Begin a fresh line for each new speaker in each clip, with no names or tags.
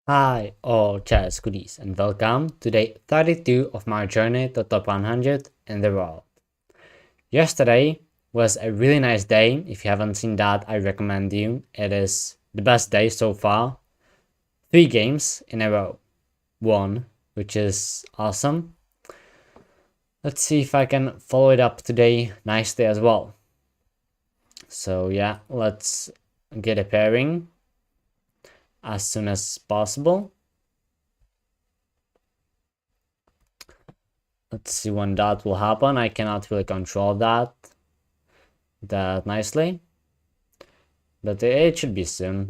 Hi, all chess goodies, and welcome to day 32 of my journey to top 100 in the world. Yesterday was a really nice day. If you haven't seen that, I recommend you. It is the best day so far. 3 games in a row. Won, which is awesome. Let's see if I can follow it up today nicely as well. So yeah, let's get a pairing as soon as possible. Let's see when that will happen. I cannot really control that nicely, but it should be soon.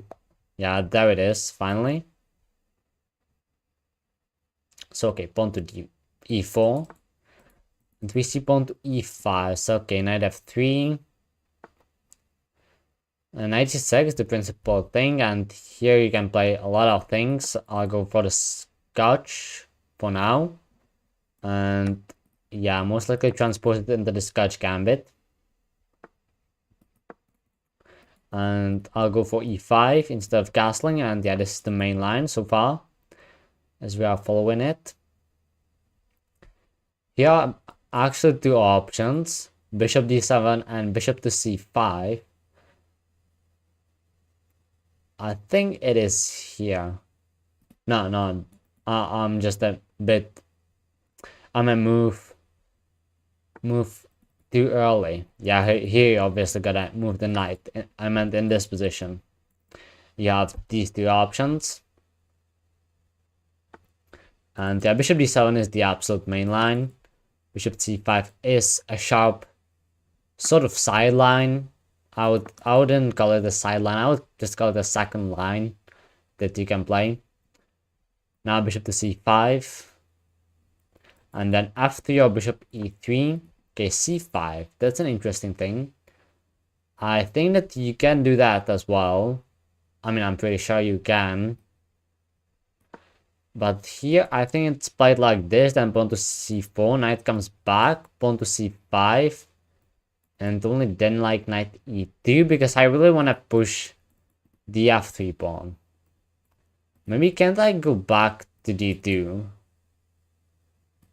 Yeah, there it is, finally. So okay, pawn to e4, and we see pawn to e5. So okay, knight f3, and knight e6, the principal thing, and here you can play a lot of things. I'll go for the scotch for now, and yeah, most likely transport it into the scotch gambit. And I'll go for e5 instead of castling, and yeah, this is the main line so far as we are following it. Here are actually two options, bishop d7 and bishop to c5. I think it is here. No, I'm just a bit, I'm a move too early. Yeah, here you obviously gotta move the knight. I meant in this position. You have these two options. And yeah, bishop d7 is the absolute main line. Bishop c5 is a sharp sort of sideline. I wouldn't call it a sideline. I would just call it a second line that you can play. Now bishop to c5. And then after your bishop e3, okay, c5. That's an interesting thing. I think that you can do that as well. I mean, I'm pretty sure you can. But here, I think it's played like this, then pawn to c4, knight comes back, pawn to c5, and only then like knight e2, because I really want to push the f3 pawn. Maybe can't I go back to d2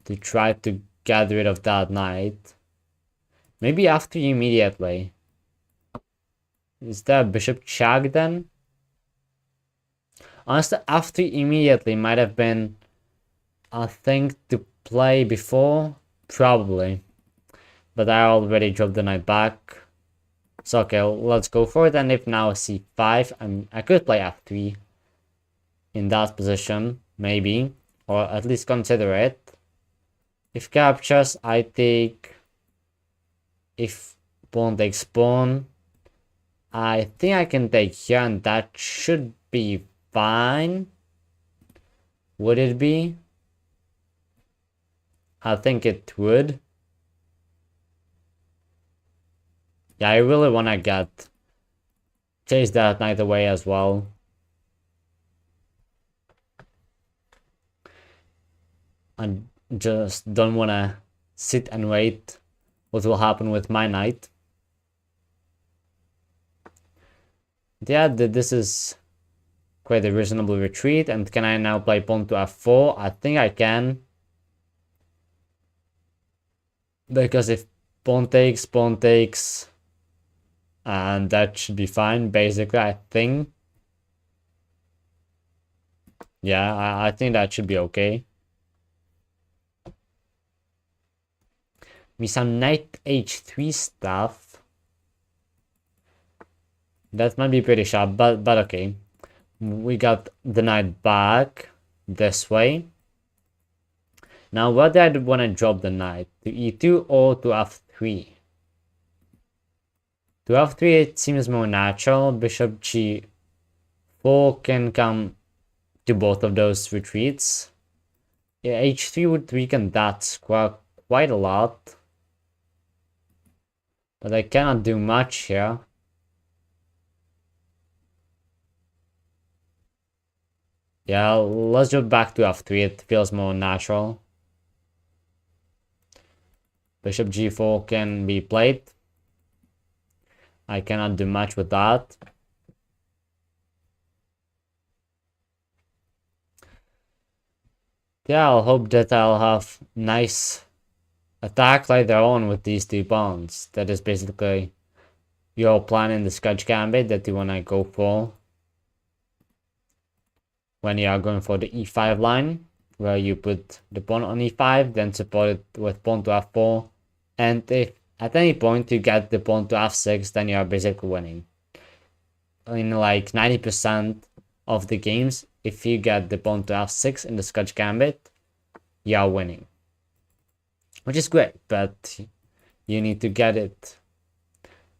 to try to get rid of that knight? Maybe f3 immediately. Is that bishop check then? Honestly, f3 immediately might have been a thing to play before, probably. But I already dropped the knight back. So okay, let's go for it. And if now c5, I could play f3 in that position, maybe, or at least consider it. If captures, I take. If pawn takes pawn, I think I can take here, and that should be fine. Would it be? I think it would. Yeah, I really want to chase that knight away as well. I just don't want to sit and wait what will happen with my knight. Yeah, this is quite a reasonable retreat. And can I now play pawn to f4? I think I can. Because if pawn takes, and that should be fine, basically, I think. Yeah, I think that should be okay. With some knight h3 stuff. That might be pretty sharp, but okay. We got the knight back this way. Now, where do I want to drop the knight? To e2 or to f3? To f3, it seems more natural. Bishop g4 can come to both of those retreats. Yeah, h3 would weaken that square quite a lot. But I cannot do much here. Yeah, let's jump back to f3. It feels more natural. Bishop g4 can be played. I cannot do much with that. Yeah, I'll hope that I'll have nice attack later on with these two pawns. That is basically your plan in the Scotch Gambit that you wanna go for when you are going for the e5 line, where you put the pawn on e5, then support it with pawn to f4, and if at any point you get the pawn to f6, then you are basically winning. In like 90% of the games, if you get the pawn to f6 in the Scotch Gambit, you are winning. Which is great, but you need to get it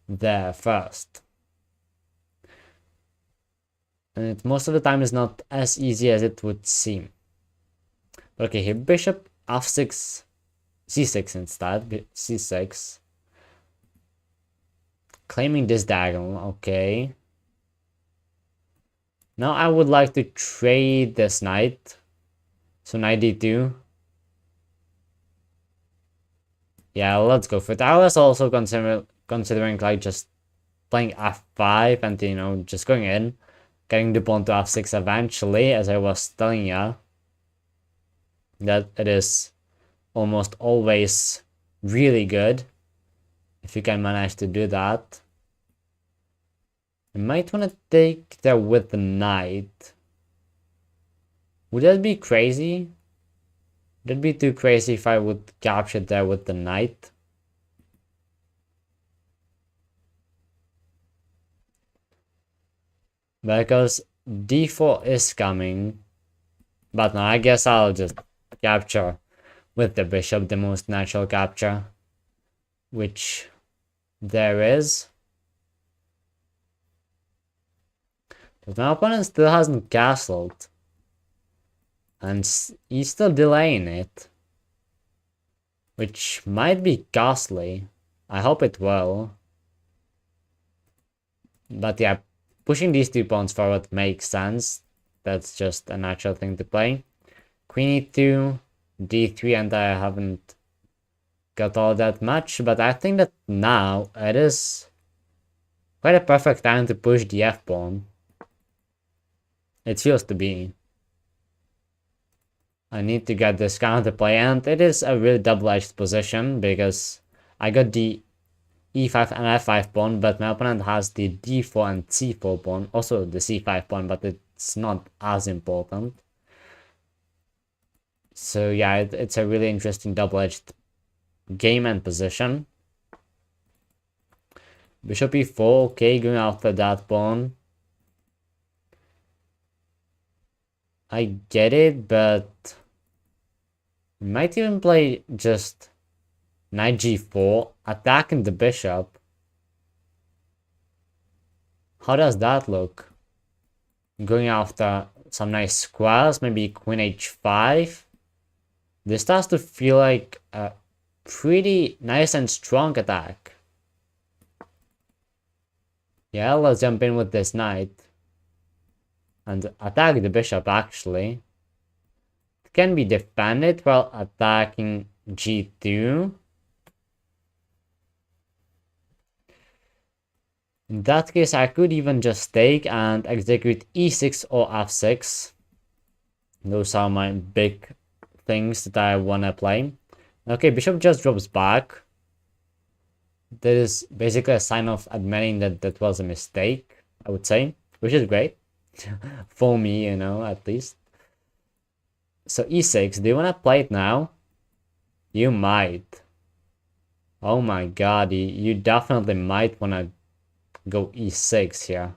there first. And it most of the time is not as easy as it would seem. But okay, here bishop f6, c6 instead, c6. Claiming this diagonal, okay. Now I would like to trade this knight. So knight d2. Yeah, let's go for it. I was also considering like just playing f5 and, you know, just going in, getting the pawn to f6 eventually, as I was telling you. That it is almost always really good if you can manage to do that. I might want to take there with the knight. Would that be crazy? Would it be too crazy if I would capture there with the knight? Because d4 is coming. But no, I guess I'll just capture with the bishop, the most natural capture, which there is. But my opponent still hasn't castled, and he's still delaying it, which might be costly. I hope it will. But yeah, pushing these two pawns forward makes sense. That's just a natural thing to play. Queen e2, d3, and I haven't got all that much, but I think that now it is quite a perfect time to push the f-pawn. It feels to be. I need to get this counterplay, and it is a really double-edged position because I got the e5 and f5 pawn, but my opponent has the d4 and c4 pawn, also the c5 pawn, but it's not as important. So yeah, it's a really interesting double-edged game and position. Bishop e4, okay, going after that pawn. I get it, but I might even play just knight g4, attacking the bishop. How does that look? Going after some nice squares, maybe queen h5. This starts to feel like a pretty nice and strong attack. Yeah, let's jump in with this knight and attack the bishop, actually. It can be defended while attacking g2. In that case, I could even just take and execute e6 or f6. Those are my big things that I want to play. Okay, bishop just drops back. That is basically a sign of admitting that that was a mistake, I would say, which is great. For me, you know, at least. So e6, do you want to play it now? You might. Oh my god, you definitely might want to go e6 here.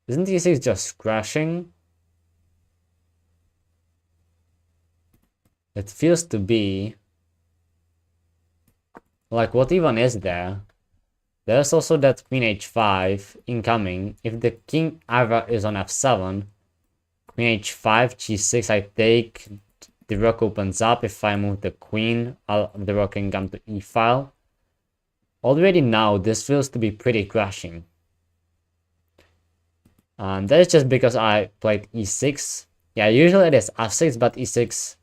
Isn't e6 just crashing? It feels to be. Like, what even is there? There's also that queen h5 incoming. If the king ever is on f7, queen h5, g6, I take. The rook opens up. If I move the queen, the rook can come to e file. Already now, this feels to be pretty crashing. And that is just because I played e6. Yeah, usually it is f6, but e6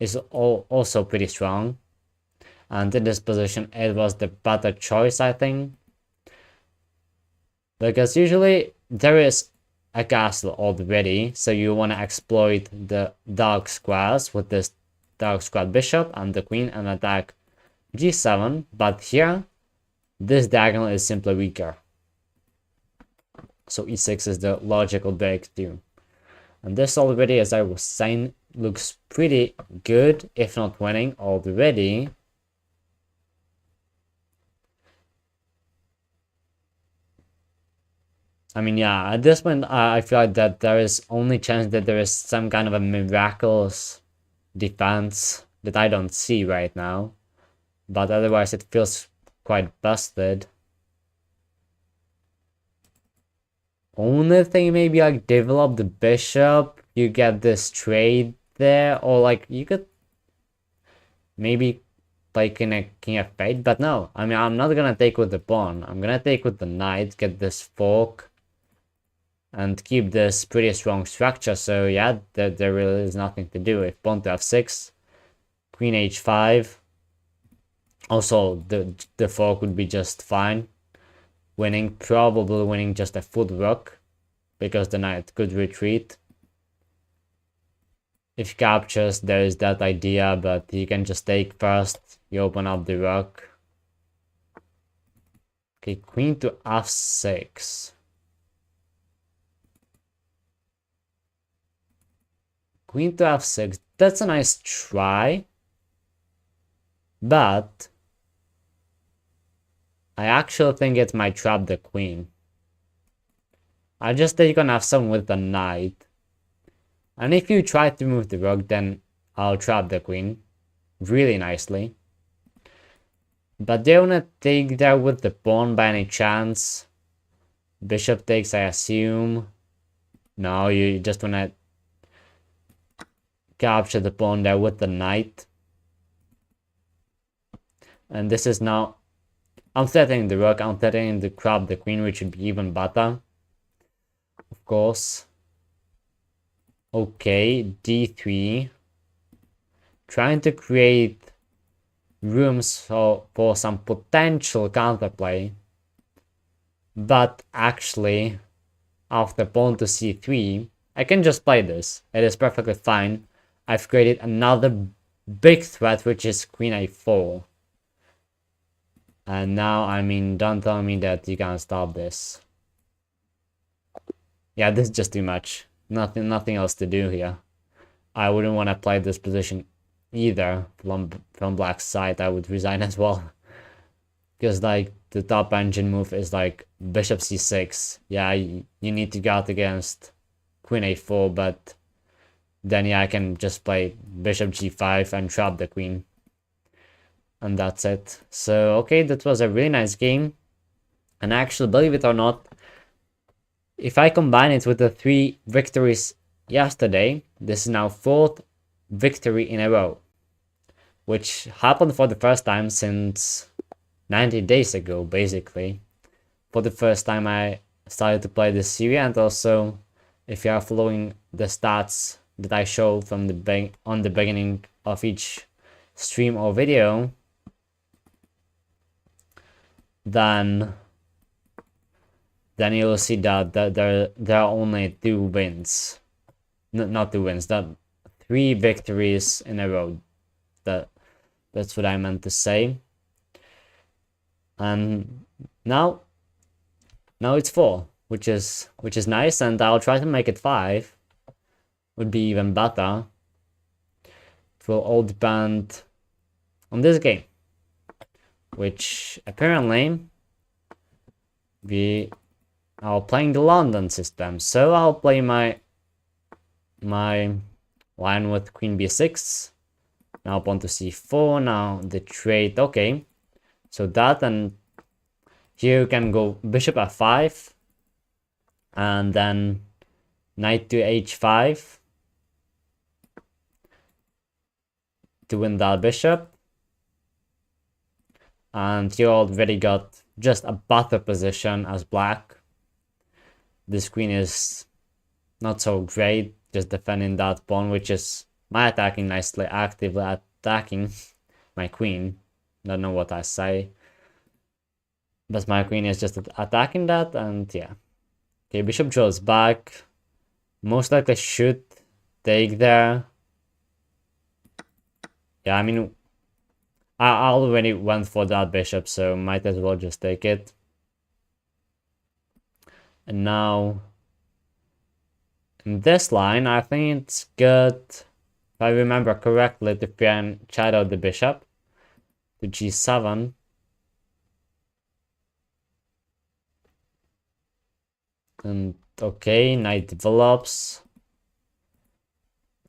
is also pretty strong. And in this position, it was the better choice, I think. Because usually there is a castle already, so you want to exploit the dark squares with this dark square bishop and the queen and attack g7, but here this diagonal is simply weaker. So e6 is the logical breakthrough. And this already, as I was saying, looks pretty good, if not winning already. I mean, yeah, at this point, I feel like that there is only chance that there is some kind of a miraculous defense that I don't see right now. But otherwise, it feels quite busted. Only thing, maybe like develop the bishop, you get this trade there, or like you could maybe play king of spades, but no, I mean, I'm not gonna take with the pawn. I'm gonna take with the knight, get this fork, and keep this pretty strong structure. So yeah, there really is nothing to do. If pawn to f6, queen h5, also the fork would be just fine. Winning, probably winning just a foot rook, because the knight could retreat. If captures, there is that idea, but you can just take first, you open up the rook. Okay, queen to f6. Queen to f6, that's a nice try, but I actually think it might trap the queen. I just take on f7 with the knight. And if you try to move the rook, then I'll trap the queen really nicely. But they wanna take there with the pawn by any chance? Bishop takes, I assume. No, you just wanna capture the pawn there with the knight. And this is now, I'm threatening the rook, I'm threatening to grab the queen, which would be even better. Of course. Okay, d3. Trying to create rooms for some potential counterplay. But actually, after pawn to c3, I can just play this. It is perfectly fine. I've created another big threat, which is queen a4. And now, I mean, don't tell me that you can't stop this. Yeah, this is just too much. Nothing else to do here. I wouldn't want to play this position either from black's side. I would resign as well. Because like the top engine move is like bishop c6. Yeah, you need to guard against queen a4, but then yeah, I can just play bishop g5 and trap the queen. And that's it. So okay, that was a really nice game. And actually, believe it or not, if I combine it with the 3 victories yesterday, this is now 4th victory in a row, which happened for the first time since 90 days ago, basically. For the first time I started to play this series, and also if you are following the stats that I show from the beginning of each stream or video, then you'll see that there are only 2 wins. Not 2 wins, that 3 victories in a row. That's what I meant to say. And now it's 4, which is nice, and I'll try to make it 5. Would be even better. It will all depend on this game, which apparently we are playing the London system. So I'll play my line with queen b6. Now pawn to c4. Now the trade. Okay, so that, and here you can go bishop f5, and then knight to h5 to win that bishop. And you already got just a better position as black. This queen is not so great, just defending that pawn, which is my attacking nicely, actively attacking my queen. Don't know what I say, but my queen is just attacking that, and yeah. Okay, bishop draws back. most likely should take there. Yeah, I mean, I already went for that bishop, so might as well just take it. And now, in this line, I think it's good, if I remember correctly, to shadow the bishop to g7. And okay, knight develops.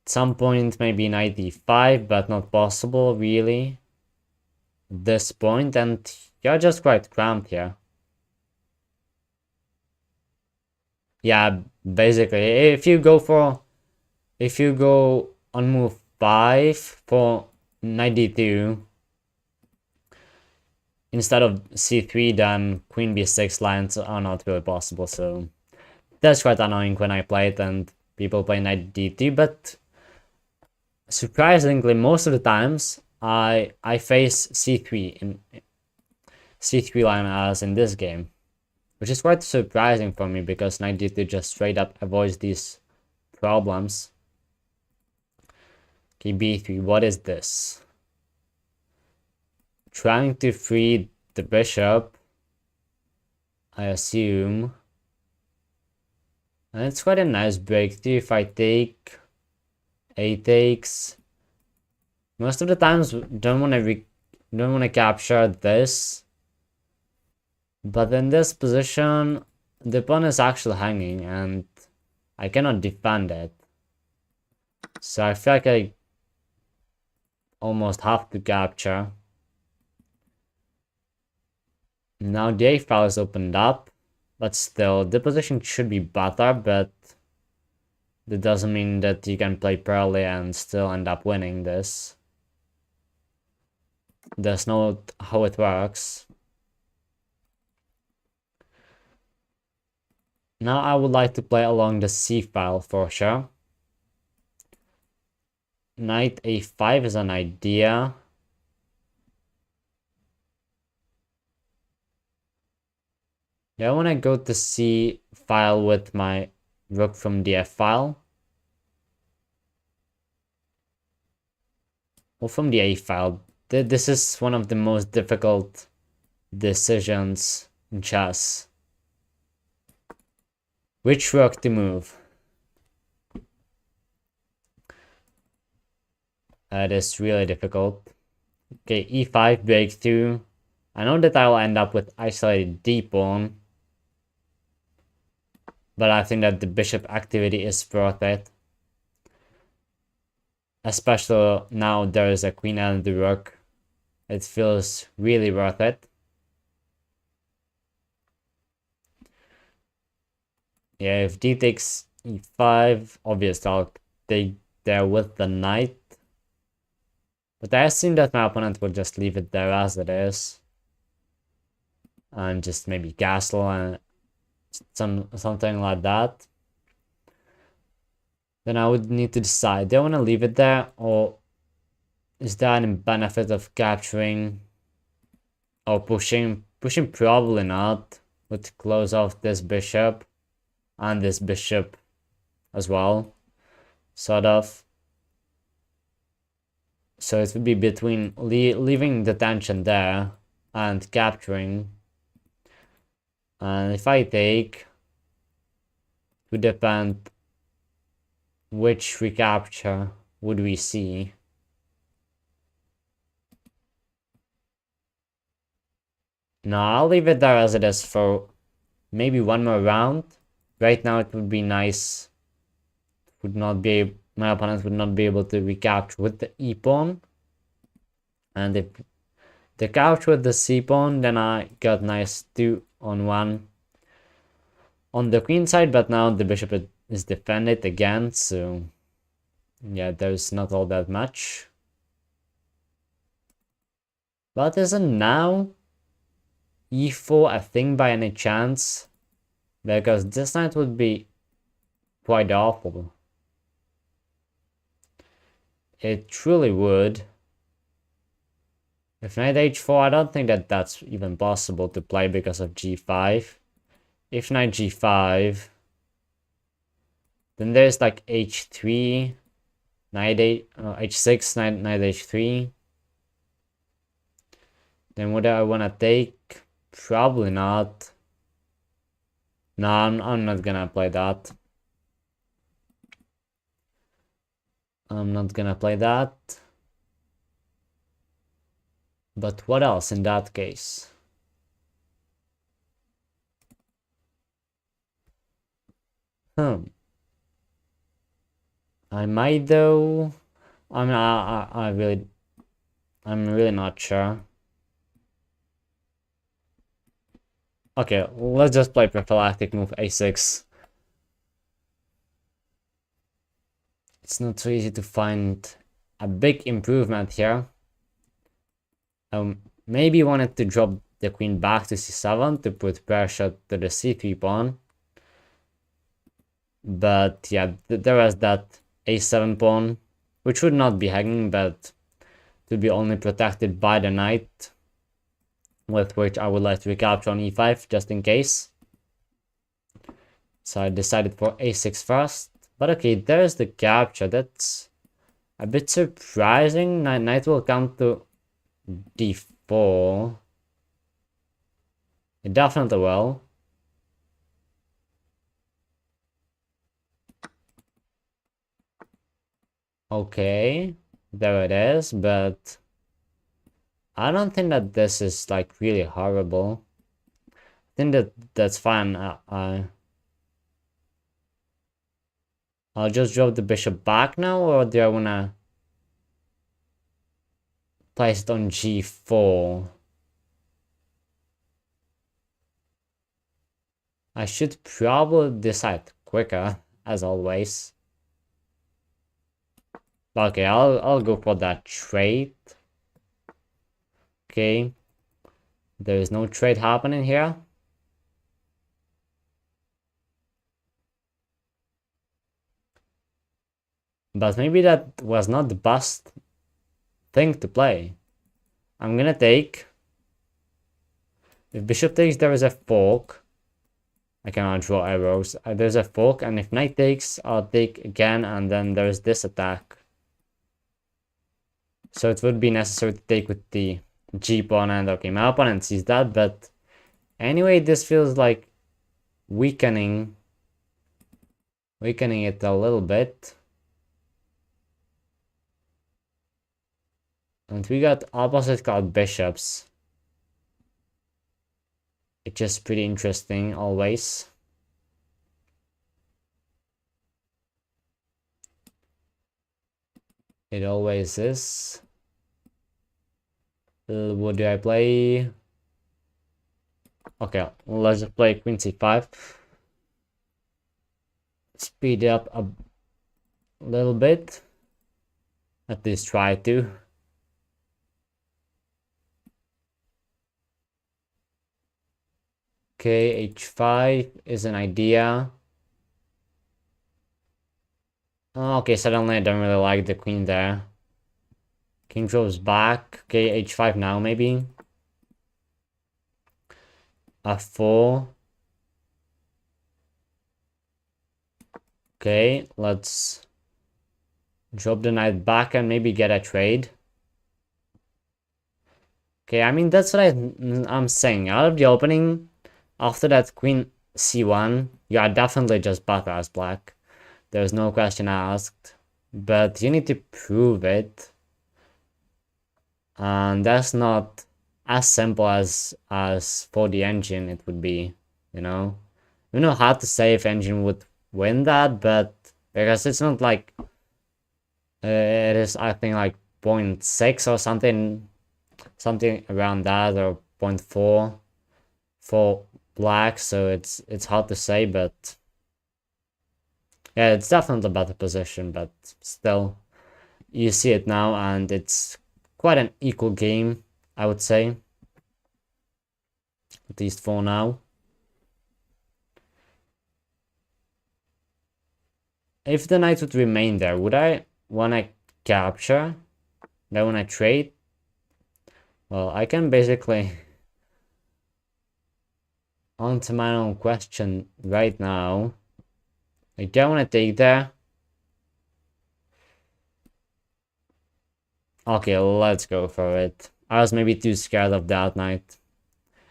At some point, maybe knight d5, but not possible, really. At this point, and you're just quite cramped here. Yeah, basically, if you go on move 5 for knight d2 instead of c3, then queen b6 lines are not really possible, so that's quite annoying when I play it and people play knight d2, but surprisingly, most of the times I face c3 in c3 line as in this game, which is quite surprising for me because knight d2 just straight up avoids these problems. Okay, b3, what is this? Trying to free the bishop, I assume. And it's quite a nice breakthrough if I take a takes. Most of the times don't want to capture this. But in this position, the pawn is actually hanging and I cannot defend it. So I feel like I almost have to capture. Now the a file is opened up, but still the position should be better, but that doesn't mean that you can play poorly and still end up winning this. That's not how it works. Now I would like to play along the c file for sure. Knight a5 is an idea. Yeah, I want to go to c file with my rook from the f file. Or from the a file. This is one of the most difficult decisions in chess. Which rook to move? That is really difficult. Okay, e5 breakthrough. I know that I will end up with isolated d pawn, but I think that the bishop activity is worth it. Especially now there is a queen and the rook. It feels really worth it. Yeah, if d takes e5, obviously I'll take there with the knight. But I assume that my opponent will just leave it there as it is. And just maybe castle and something like that. Then I would need to decide, do I want to leave it there, or is there any benefit of capturing or pushing? Pushing probably not. Would close off this bishop and this bishop as well, sort of. So it would be between leaving the tension there and capturing. And if I take, it would depend which recapture would we see. No, I'll leave it there as it is for maybe one more round. Right now it would be nice. My opponent would not be able to recapture with the e-pawn. And if the capture with the c-pawn, then I got nice 2-on-1 on the queen side, but now the bishop is defended again, so yeah, there's not all that much. But isn't now e4 a thing by any chance? Because this knight would be quite awful. It truly would. If knight h4, I don't think that that's even possible to play because of g5. If knight g5, Then there's like h3, knight h6, knight h3. Then what do I want to take? Probably not. No, I'm not gonna play that. I'm not gonna play that. But what else in that case? I might though. I'm really not sure. Okay, let's just play prophylactic move a6. It's not so easy to find a big improvement here. Maybe wanted to drop the queen back to c7 to put pressure to the c3 pawn. But yeah, there was that a7 pawn, which would not be hanging, but to be only protected by the knight, with which I would like to recapture on e5 just in case. So I decided for a6 first. But okay, there's the capture. That's a bit surprising. Knight will come to d4. It definitely will. Okay, there it is, but I don't think that this is like really horrible. I think that's fine. I'll just drop the bishop back now, or do I wanna place it on g4? I should probably decide quicker, as always. Okay, I'll go for that trade. Okay, there is no trade happening here. But maybe that was not the best thing to play. I'm gonna take. If bishop takes, there is a fork. I cannot draw arrows. There's a fork, and if knight takes, I'll take again, and then there's this attack. So it would be necessary to take with the g pawn, and okay, my opponent sees that, but anyway, this feels like weakening it a little bit. And we got opposite card bishops. It's just pretty interesting always. It always is. What do I play? Okay, let's just play queen c5. Speed up a little bit. At least try to. Okay, h5 is an idea. Oh, okay, suddenly I don't really like the queen there. King goes back. Okay, h5 now maybe. f4. Okay, let's drop the knight back and maybe get a trade. Okay, I mean, that's what I'm saying. Out of the opening, after that queen c1, you are definitely just better as black. There's no question asked. But you need to prove it. And that's not as simple as for the engine it would be, you know? We know how to say if engine would win that, but because it's not like it is, I think, like 0.6 or something around that, or 0.4 for black, so it's hard to say, but yeah, it's definitely a better position, but still, you see it now, and it's quite an equal game, I would say, at least for now. If the knight would remain there, would I want to capture? Would I want to trade? Well, I can basically answer my own question right now. I don't want to take there. Okay, let's go for it. I was maybe too scared of that knight.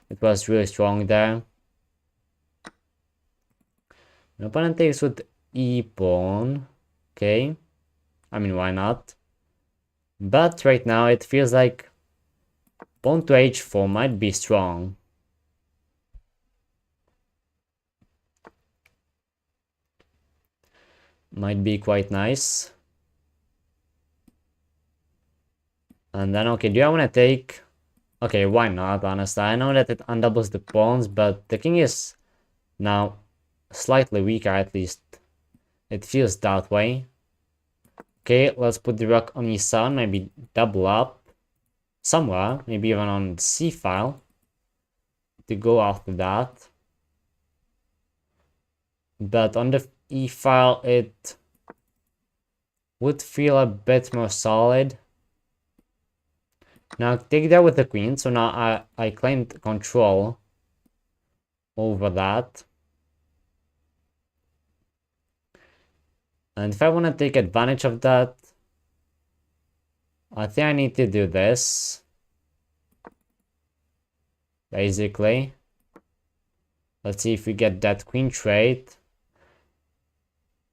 It was really strong there. My opponent takes with e-pawn. Okay. I mean, why not? But right now it feels like pawn to h4 might be strong. Might be quite nice. And then, okay, do I want to take... Okay, why not, honestly? I know that it undoubles the pawns, but the king is now slightly weaker, at least. It feels that way. Okay, let's put the rook on e7, maybe double up. Somewhere, maybe even on c file. To go after that. But on the e file, it would feel a bit more solid. Now take that with the queen, so now I claimed control over that. And if I want to take advantage of that, I think I need to do this. Basically. Let's see if we get that queen trade.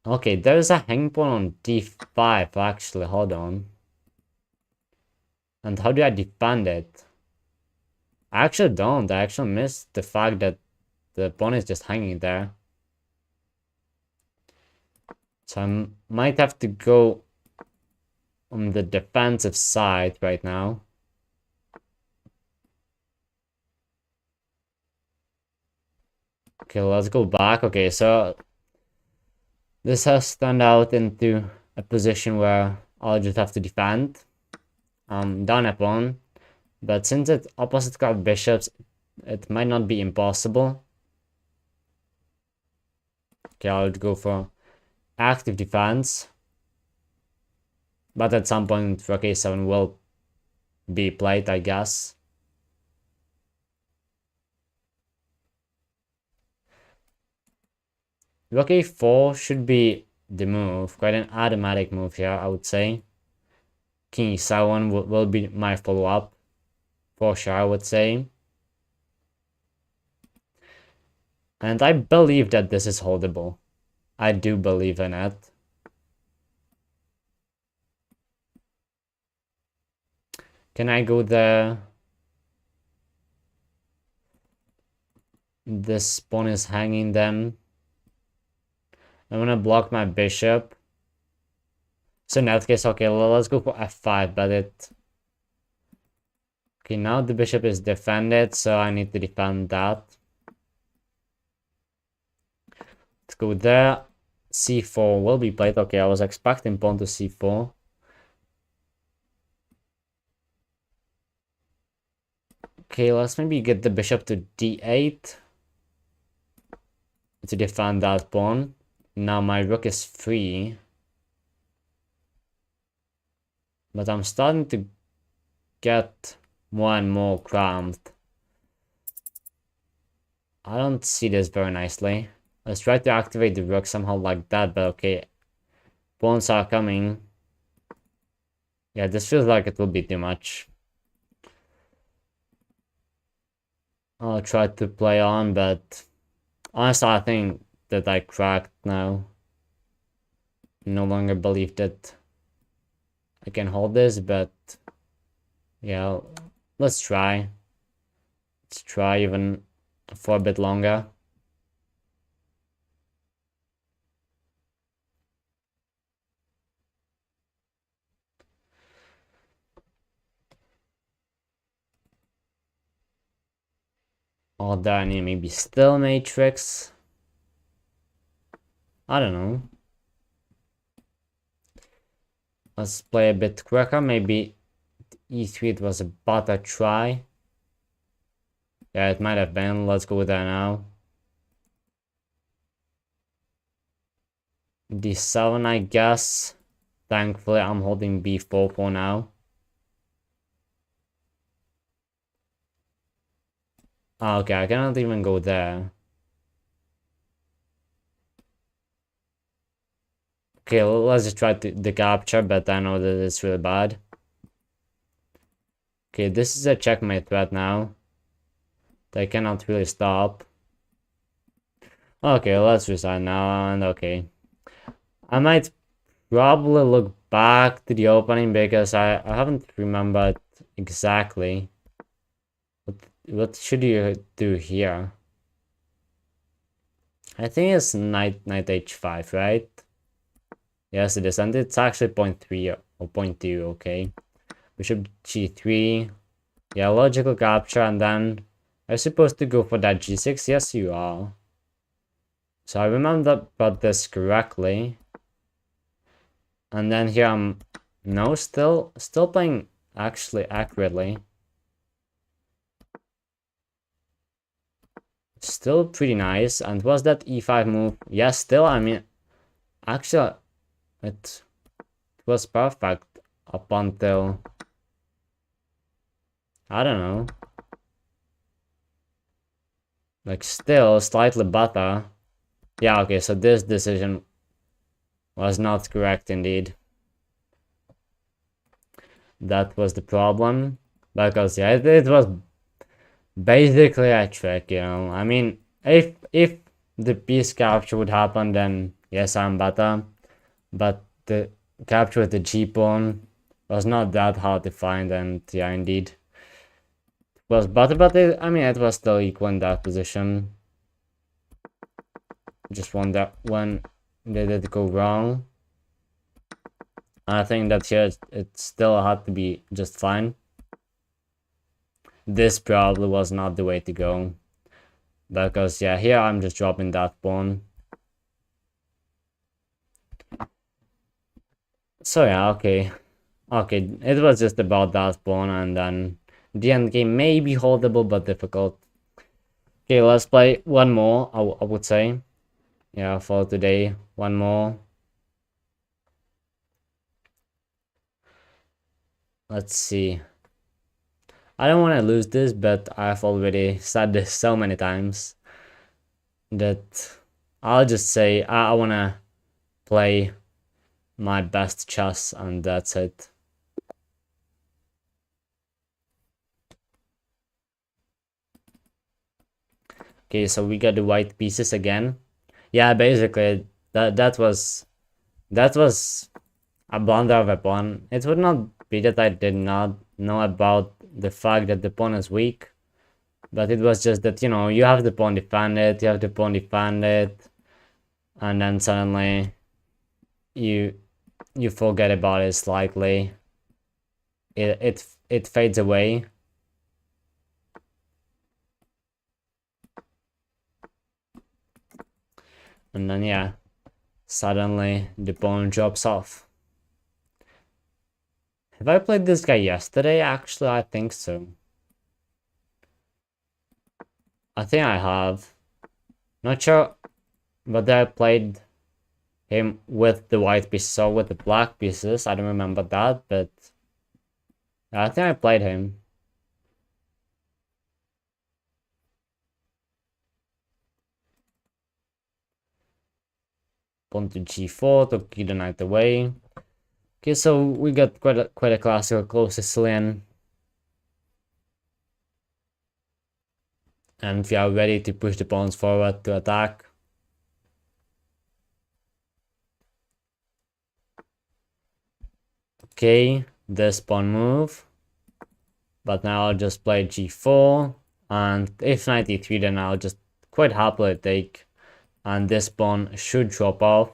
Okay, there's a hang pawn on d5, actually, hold on. And how do I defend it? I actually don't. I actually missed the fact that the pawn is just hanging there. So I might have to go on the defensive side right now. Okay, let's go back. Okay, so this has turned out into a position where I'll just have to defend. Down a pawn. But since it's opposite card bishops, it might not be impossible. Okay, I'll go for active defense. But at some point, rook a7 will be played, I guess. Rook a4 should be the move. Quite an automatic move here, I would say. King e7 will be my follow-up. For sure, I would say. And I believe that this is holdable. I do believe in it. Can I go there? This pawn is hanging then. I'm gonna block my bishop. So in that case, okay, let's go for f5, but it... Okay, now the bishop is defended, so I need to defend that. Let's go there. c4 will be played. Okay, I was expecting pawn to c4. Okay, let's maybe get the bishop to d8 to defend that pawn. Now my rook is free. But I'm starting to get more and more cramped. I don't see this very nicely. Let's try to activate the rook somehow like that, but okay. Pawns are coming. Yeah, this feels like it will be too much. I'll try to play on, but honestly, I think that I cracked now. No longer believe that I can hold this, but yeah, let's try. Let's try even for a bit longer. Or there any maybe still matrix? I don't know. Let's play a bit quicker. Maybe e3 it was a better try. Yeah, it might have been. Let's go there now. d7, I guess. Thankfully, I'm holding b4 for now. Okay, I cannot even go there. Okay, let's just try the capture, but I know that it's really bad. Okay, this is a checkmate threat now. They cannot really stop. Okay, let's resign now, and okay. I might probably look back to the opening because I haven't remembered exactly. What should you do here? I think it's knight h5, right? Yes, it is, and it's actually 0.3 or 0.2, okay. Bishop g3. Yeah, logical capture, and then I'm supposed to go for that g6. Yes, you are. So I remember about this correctly. And then here I'm no, still playing actually accurately. Still pretty nice. And was that e5 move? Yes, still, I mean, actually it was perfect up until, I don't know, like still slightly better. Yeah, okay, so this decision was not correct indeed. That was the problem, because yeah, it was basically a trick, you know. I mean, if the piece capture would happen, then yes, I'm better. But the capture with the G pawn was not that hard to find, and yeah, indeed, it was better. But I mean, it was still equal in that position. Just wonder when did it go wrong. I think that here it still had to be just fine. This probably was not the way to go. Because yeah, here I'm just dropping that pawn. So yeah, okay. Okay, it was just about that pawn, and then the end game may be holdable but difficult. Okay, let's play one more, I would say. Yeah, for today, one more. Let's see. I don't want to lose this, but I've already said this so many times that I'll just say I want to play my best chess, and that's it. Okay, so we got the white pieces again. Yeah, basically that was a blunder of a pawn. It would not be that I did not know about the fact that the pawn is weak, but it was just that, you know, you have the pawn defended, you have the pawn defended, and then suddenly you forget about it slightly. It fades away. And then yeah, suddenly the pawn drops off. Have I played this guy yesterday? Actually, I think so. I think I have. Not sure whether I played him with the white pieces or with the black pieces. I don't remember that, but I think I played him. Pawn to g4 to keep the knight away. Okay, so we got quite a classical close Sicilian. And we are ready to push the pawns forward to attack. Okay, this pawn move. But now I'll just play g4. And if knight e3, then I'll just quite happily take. And this pawn should drop off.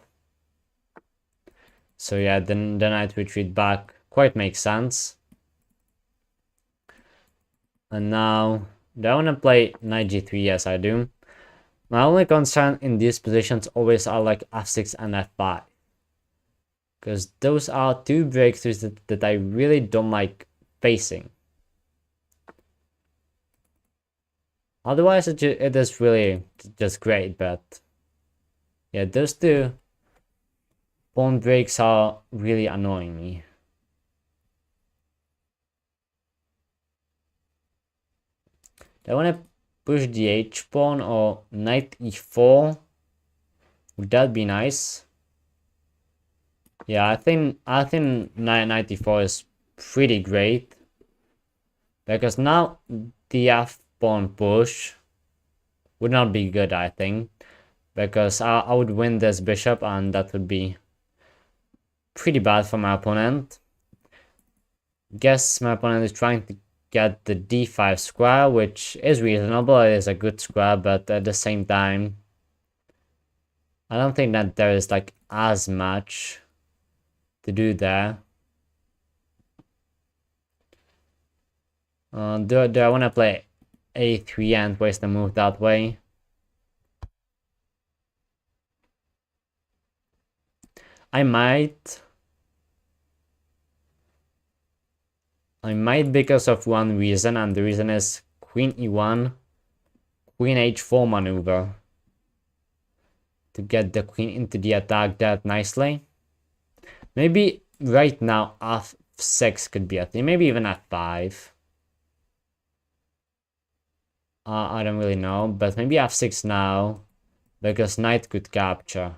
So yeah, then the knight retreat back quite makes sense. And now, do I want to play knight g3? Yes, I do. My only concern in these positions always are like f6 and f5. Because those are two breakthroughs that I really don't like facing. Otherwise, it is really just great, but yeah, those two pawn breaks are really annoying me. Do I want to push the h pawn or knight e4? Would that be nice? Yeah, I think knight 94 is pretty great. Because now the f-pawn push would not be good, I think. Because I would win this bishop and that would be pretty bad for my opponent. Guess my opponent is trying to get the d5 square, which is reasonable. It is a good square, but at the same time, I don't think that there is like as much to do there. Do I want to play a3 and waste the move that way? I might because of one reason, and the reason is queen e1, queen h4 maneuver to get the queen into the attack that nicely. Maybe right now f6 could be a thing, maybe even f5. I don't really know, but maybe f6 now, because knight could capture.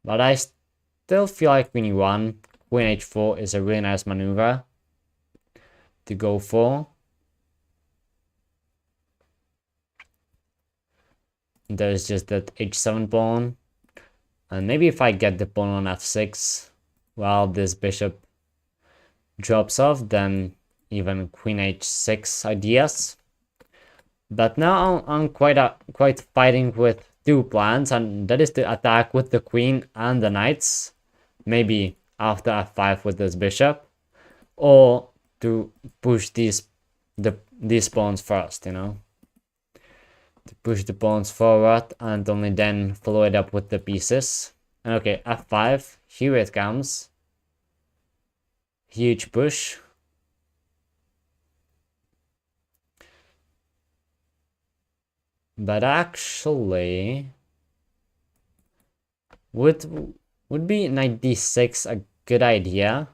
But I still feel like queen e1, queen h4 is a really nice maneuver to go for. There's just that h7 pawn. And maybe if I get the pawn on f6 while this bishop drops off, then even queen h6 ideas. But now I'm quite fighting with two plans, and that is to attack with the queen and the knights. Maybe after f5 with this bishop, or to push these pawns first, you know, to push the pawns forward and only then follow it up with the pieces. And okay, f5, here it comes. Huge push. But actually, would be knight d6 a good idea?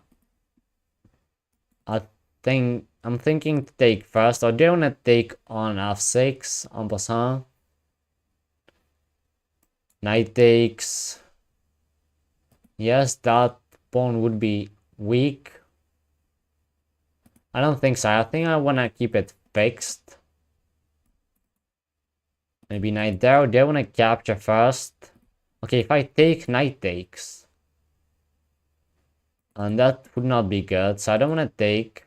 I'm thinking to take first, or do you want to take on f6 en passant? Knight takes. Yes, that pawn would be weak. I don't think so. I think I want to keep it fixed. Maybe knight there. Do I want to capture first? Okay, if I take, knight takes. And that would not be good, so I don't want to take.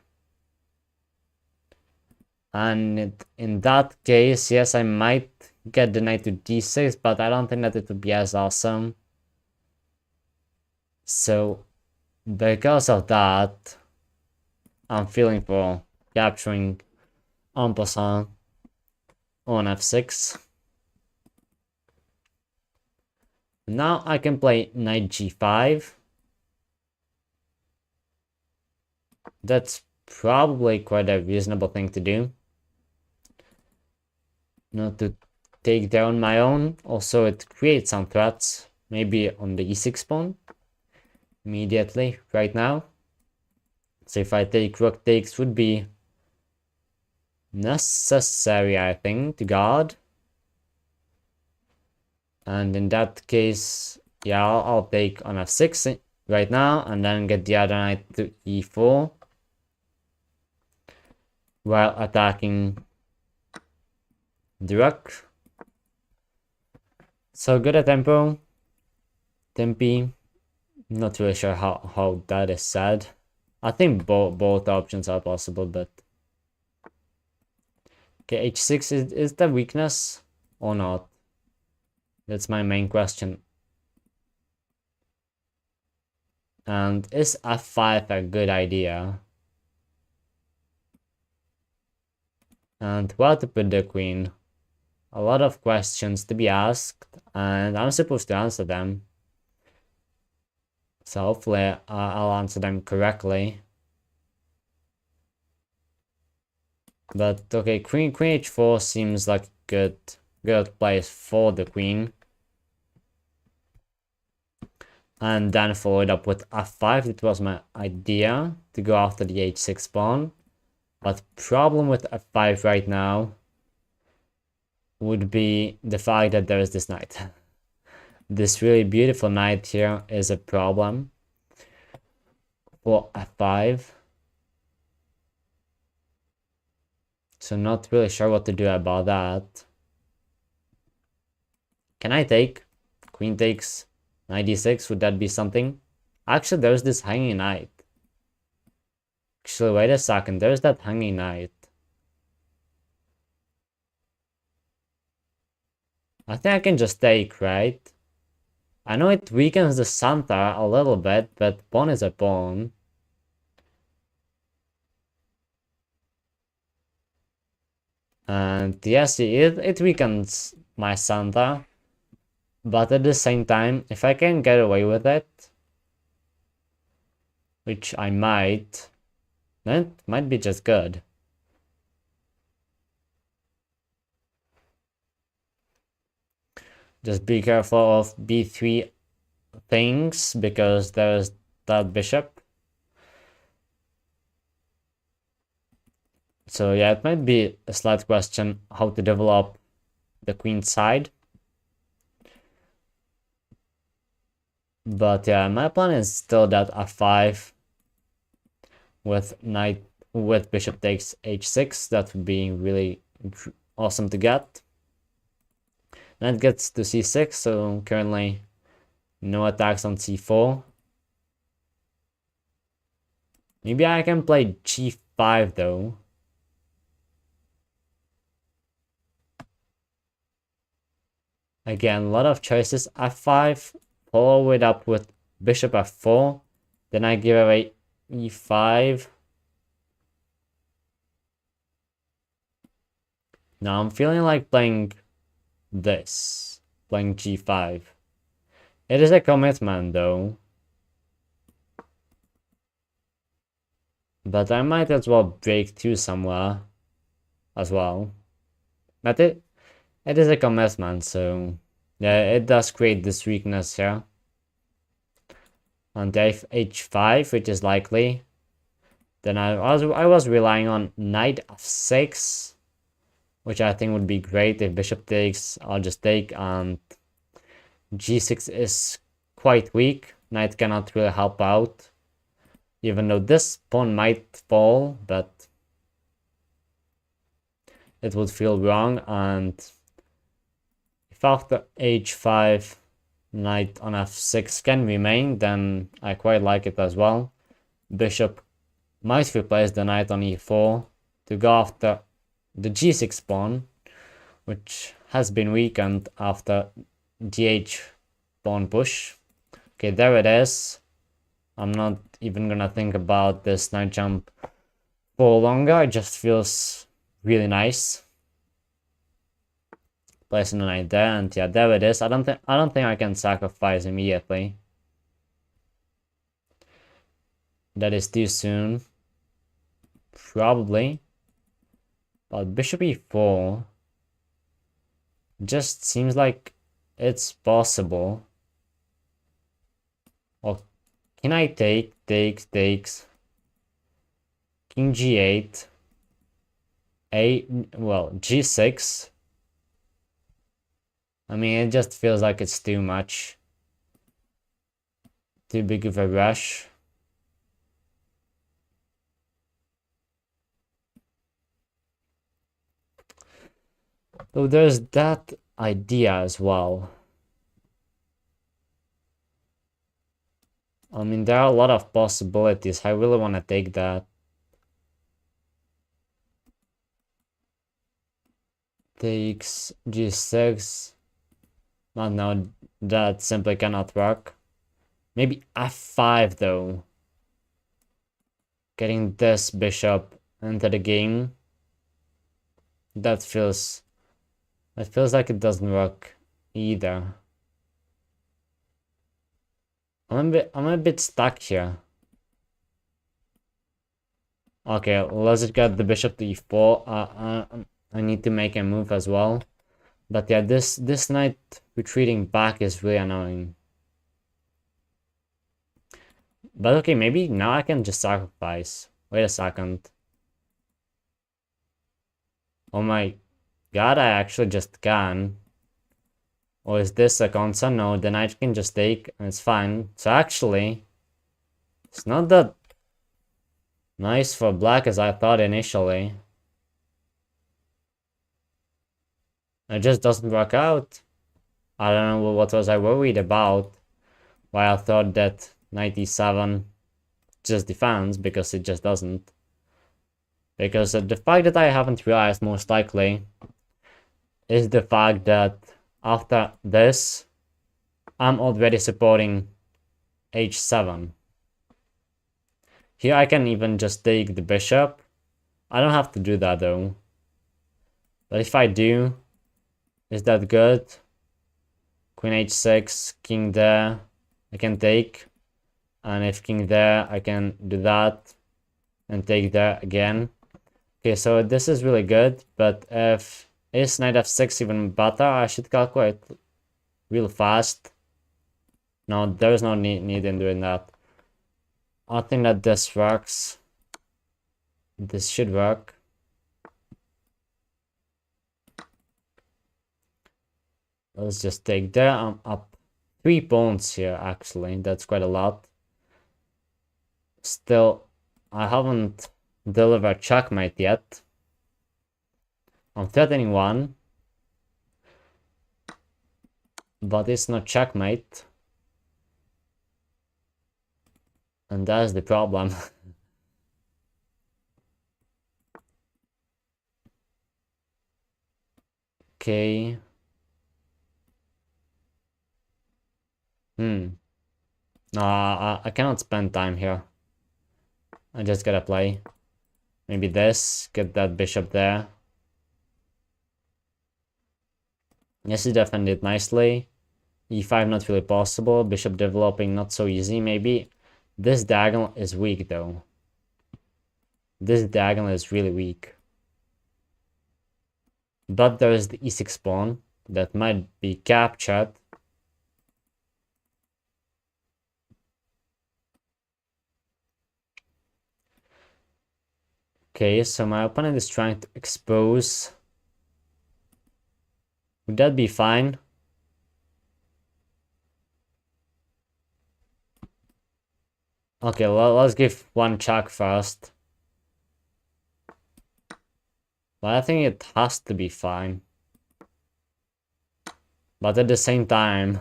And in that case, yes, I might get the knight to d6, but I don't think that it would be as awesome. So, because of that, I'm feeling for capturing en passant on f6. Now I can play knight g5. That's probably quite a reasonable thing to do. Not to take down my own. Also, it creates some threats. Maybe on the e6 pawn. Immediately, right now. So if I take rook takes would be necessary, I think, to guard. And in that case, yeah, I'll take on f6 right now, and then get the other knight to e4 while attacking the rook. So good at tempo. Tempi. Not really sure how that is said. I think both options are possible, but okay, h6 is the weakness or not? That's my main question. And is f5 a good idea? And where to put the queen? A lot of questions to be asked, and I'm supposed to answer them. So hopefully I'll answer them correctly. But okay, queen h4 seems like good place for the queen. And then followed up with f5. It was my idea to go after the h6 pawn. But problem with f5 right now would be the fact that there is this knight. this really beautiful knight here is a problem for f5. So not really sure what to do about that. Can I take? Queen takes knight d6, would that be something? Actually, there's this hanging knight. Actually, wait a second, there's that hanging knight. I think I can just take, right? I know it weakens the center a little bit, but pawn is a pawn. And yes, it weakens my center. But at the same time, if I can get away with it, which I might, then it might be just good. Just be careful of b3 things, because there's that bishop. So yeah, it might be a slight question how to develop the queen side. But yeah, my plan is still that f5 with bishop takes h6. That would be really awesome to get. Knight gets to c6, so currently no attacks on c4. Maybe I can play g5 though. Again, a lot of choices. f5, follow it up with bishop f4. Then I give away e5. Now I'm feeling like playing this, playing g5. It is a commitment though. But I might as well break through somewhere as well. But it is a commitment, so yeah, it does create this weakness here. On h5, which is likely. Then I was relying on knight f6, which I think would be great. If bishop takes, I'll just take, and g6 is quite weak. Knight cannot really help out, even though this pawn might fall, but it would feel wrong. And if after h5 knight on f6 can remain, then I quite like it as well. Bishop might replace the knight on e4 to go after the g6 pawn, which has been weakened after gh pawn push. Okay, there it is. I'm not even gonna think about this knight jump for longer. It just feels really nice. Placing the knight there, and yeah, there it is. I don't think I can sacrifice immediately. That is too soon. Probably. But bishop e4 just seems like it's possible. Or can I takes, takes, king g8, g6. I mean, it just feels like it's too much. Too big of a rush. So there's that idea as well. I mean, there are a lot of possibilities. I really want to take that. Takes g6. No, that simply cannot work. Maybe f5 though. Getting this bishop into the game. That feels like it doesn't work either. I'm a bit stuck here. Okay, let's just get the bishop to e4. I need to make a move as well. But yeah, this knight retreating back is really annoying. But okay, maybe now I can just sacrifice. Wait a second. Oh my god, I actually just can. Or is this a concern? No, the knight can just take and it's fine. So actually, it's not that nice for black as I thought initially. It just doesn't work out. I don't know what was I worried about. Why I thought that knight e7 just defends, because it just doesn't. Because the fact that I haven't realized most likely is the fact that after this, I'm already supporting h7. Here I can even just take the bishop. I don't have to do that though. But if I do, is that good? Queen h6, king there, I can take. And if king there, I can do that and take there again. Okay, so this is really good, but if is knight f6 even better, I should calculate real fast. No, there is no need in doing that. I think that this works. This should work. Let's just take there. I'm up 3 pawns here, actually. That's quite a lot. Still, I haven't delivered checkmate yet. I'm threatening one. But it's not checkmate. And that's the problem. Okay. No, I cannot spend time here. I just gotta play. Maybe this, get that bishop there. Yes, he defended nicely. e5 not really possible. Bishop developing not so easy, maybe. This diagonal is weak though. This diagonal is really weak. But there is the e6 pawn that might be captured. Okay, so my opponent is trying to expose. Would that be fine? Okay, well, let's give one check first. But I think it has to be fine. But at the same time,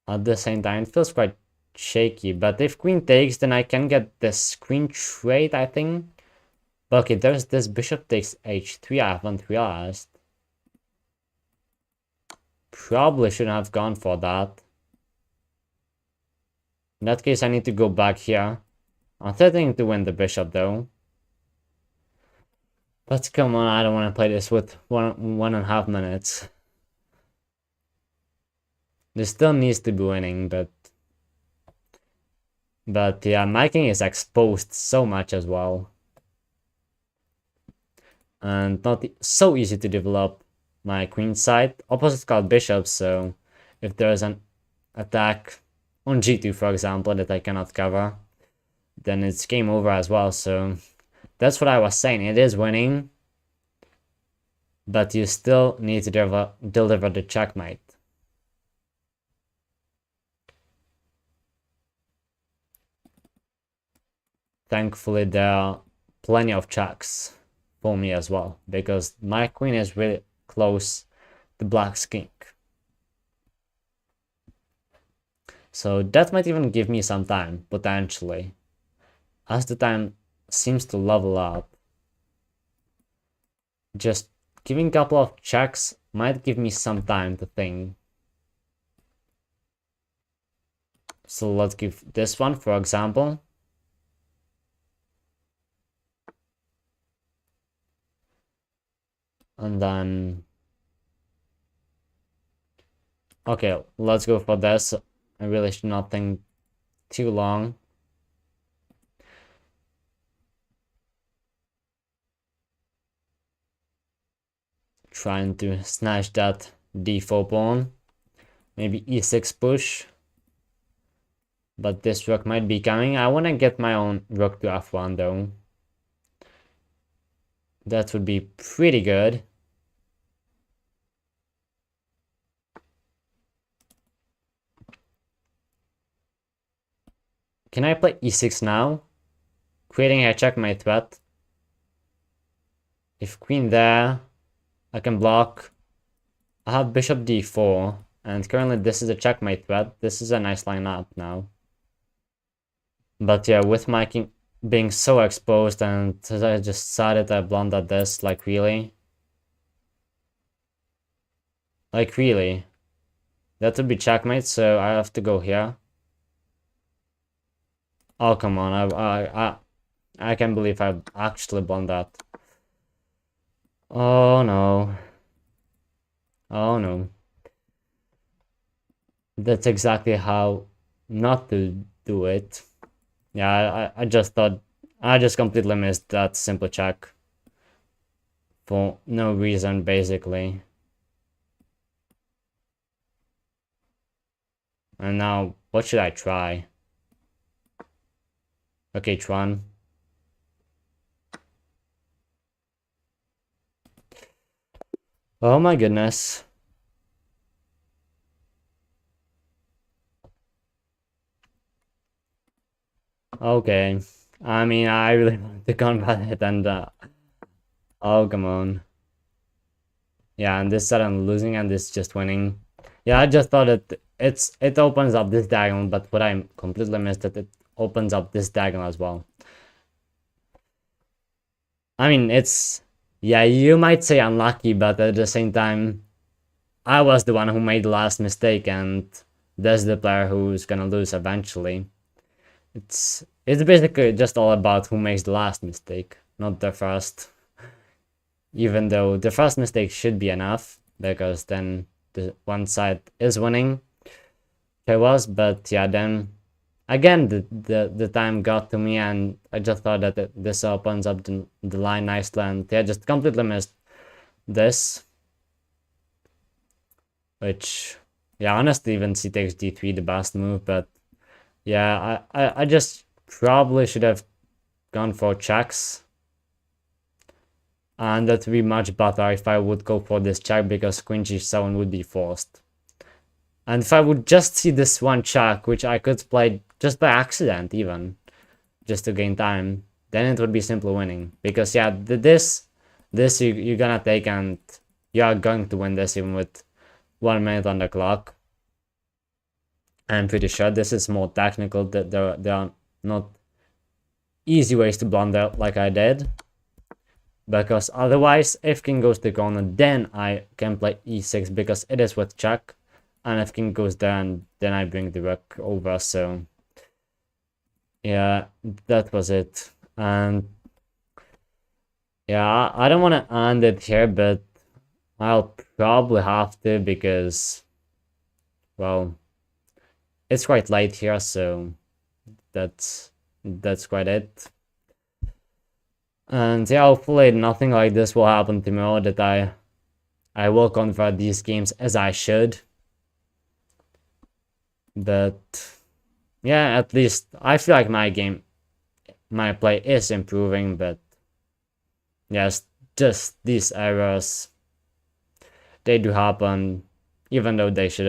it feels quite shaky. But if queen takes, then I can get this queen trade, I think. But okay, there's this bishop takes h3, I haven't realized. Probably shouldn't have gone for that. In that case, I need to go back here. I'm threatening to win the bishop though. But come on, I don't want to play this with one and a half minutes. This still needs to be winning, but yeah, my king is exposed so much as well. And not so easy to develop my queen side. Opposite called bishop, so if there is an attack on g2, for example, that I cannot cover, then it's game over as well. So that's what I was saying. It is winning, but you still need to deliver the checkmate. Thankfully, there are plenty of checks for me as well, because my queen is really close to black's king. So that might even give me some time, potentially, as the time seems to level up. Just giving a couple of checks might give me some time to think. So let's give this one, for example. And then, okay, let's go for this. I really should not think too long. Trying to snatch that d4 pawn. Maybe e6 push. But this rook might be coming. I want to get my own rook to f1 though. That would be pretty good. can I play e6 now? Creating a checkmate threat. If queen there, I can block. I have bishop d4, and currently this is a checkmate threat. This is a nice line up now. But yeah, with my king being so exposed, and I just decided I blundered this, like really. Like really. That would be checkmate, so I have to go here. Oh, come on, I can't believe I actually blundered. Oh no. Oh no. That's exactly how not to do it. Yeah, I just thought, I just completely missed that simple check. For no reason, basically. And now, what should I try? Okay, Tron. Oh my goodness. Okay. I mean, I really want to combat it and oh, come on. Yeah, and this sudden losing and this just winning. Yeah, I just thought it opens up this diagonal, but what I completely missed it opens up this diagonal as well. I mean, it's, yeah, you might say unlucky, but at the same time, I was the one who made the last mistake, and that's the player who's gonna lose eventually. It's basically just all about who makes the last mistake, not the first. Even though the first mistake should be enough, because then the one side is winning. It was, but yeah, then again the time got to me, and I just thought that this opens up the line nicely, and yeah, just completely missed this. Which, yeah, honestly, even c takes d3 the best move, but yeah, I just probably should have gone for checks. And that would be much better if I would go for this check, because queen g7 would be forced. And if I would just see this one check, which I could play just by accident even, just to gain time, then it would be simply winning. Because yeah, this you're gonna take, and you are going to win this even with 1 minute on the clock. I'm pretty sure this is more technical, that there are not easy ways to blunder like I did. Because otherwise, if king goes to corner, then I can play e6, because it is with check. And if king goes down, then I bring the rook over, so yeah, that was it. And yeah, I don't want to end it here, but I'll probably have to, because, well, it's quite late here, so that's quite it. And yeah, hopefully nothing like this will happen tomorrow, that I will convert these games as I should. But yeah, at least I feel like my play is improving, but yes, just these errors, they do happen, even though they shouldn't.